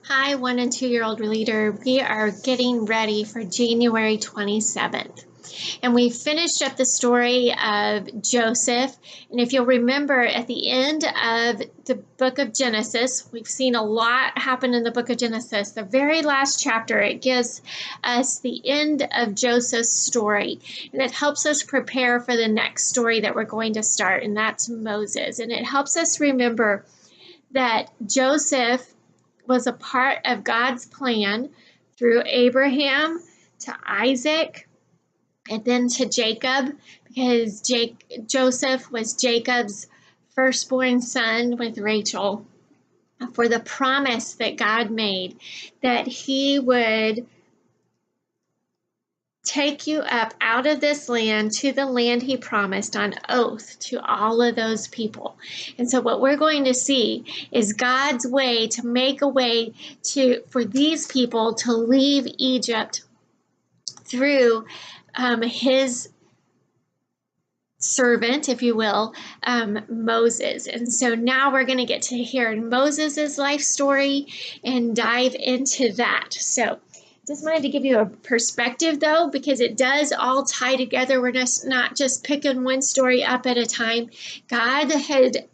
Hi, 1 and 2 year old leader. We are getting ready for January 27th. And we finished up the story of Joseph. And if you'll remember, at the end of the book of Genesis, we've seen a lot happen in the book of Genesis. The very last chapter, it gives us the end of Joseph's story. And it helps us prepare for the next story that we're going to start, and that's Moses. And it helps us remember that Joseph was a part of God's plan through Abraham to Isaac and then to Jacob, because Joseph was Jacob's firstborn son with Rachel, for the promise that God made that he would take you up out of this land to the land he promised on oath to all of those people. And so what we're going to see is God's way to make a way for these people to leave Egypt through his servant, if you will, Moses. And so now we're going to get to hear Moses' life story and dive into that. So just wanted to give you a perspective, though, because it does all tie together. We're just not just picking one story up at a time. God had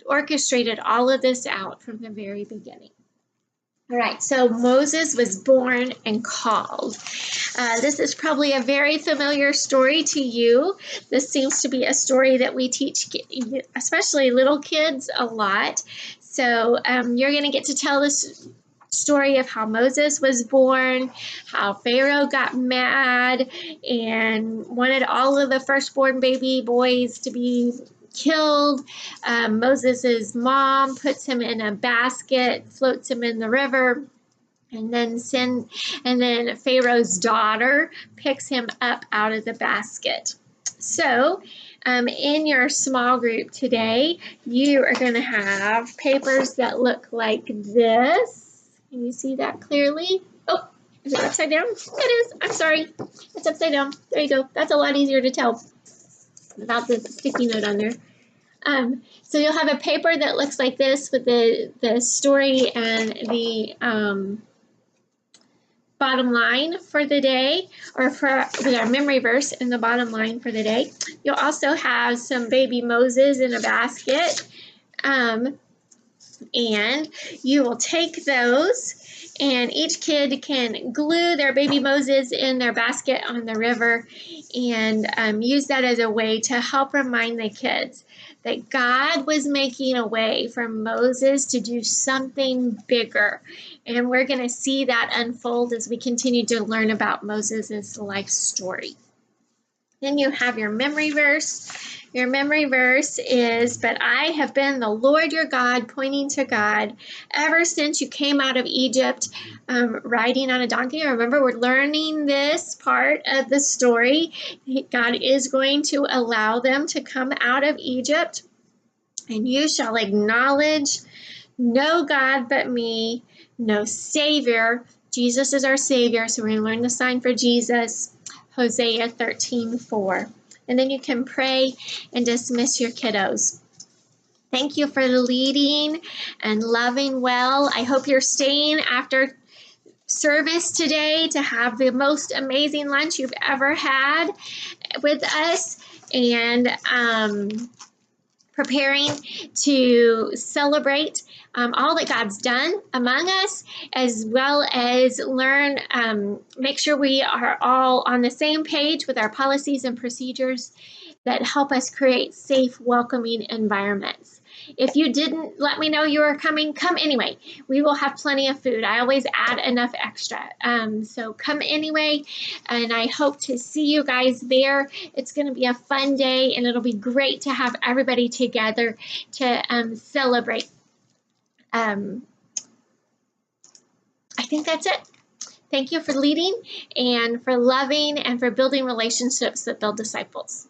orchestrated all of this out from the very beginning. All right, so Moses was born and called. This is probably a very familiar story to you. This seems to be a story that we teach, especially little kids, a lot. So you're going to get to tell this story of how Moses was born, how Pharaoh got mad and wanted all of the firstborn baby boys to be killed. Moses's mom puts him in a basket, floats him in the river, and then Pharaoh's daughter picks him up out of the basket. So in your small group today, you are going to have papers that look like this. Can you see that clearly? Oh, is it upside down? It is. I'm sorry. It's upside down. There you go. That's a lot easier to tell without the sticky note on there. So you'll have a paper that looks like this with the story and the bottom line for the day, or with our memory verse in the bottom line for the day. You'll also have some baby Moses in a basket. And you will take those, and each kid can glue their baby Moses in their basket on the river and use that as a way to help remind the kids that God was making a way for Moses to do something bigger. And we're going to see that unfold as we continue to learn about Moses' life story. Then you have your memory verse. Your memory verse is, "But I have been the Lord your God," pointing to God, "ever since you came out of Egypt, riding on a donkey." Remember, we're learning this part of the story. God is going to allow them to come out of Egypt. "And you shall acknowledge no God but me, no Savior." Jesus is our Savior, so we're going to learn the sign for Jesus. Hosea 13:4. And then you can pray and dismiss your kiddos. Thank you for leading and loving well. I hope you're staying after service today to have the most amazing lunch you've ever had with us, and preparing to celebrate all that God's done among us, as well as learn, make sure we are all on the same page with our policies and procedures that help us create safe, welcoming environments. If you didn't let me know you were coming, come anyway. We will have plenty of food. I always add enough extra. So come anyway, and I hope to see you guys there. It's going to be a fun day, and it'll be great to have everybody together to celebrate. I think that's it. Thank you for leading and for loving and for building relationships that build disciples.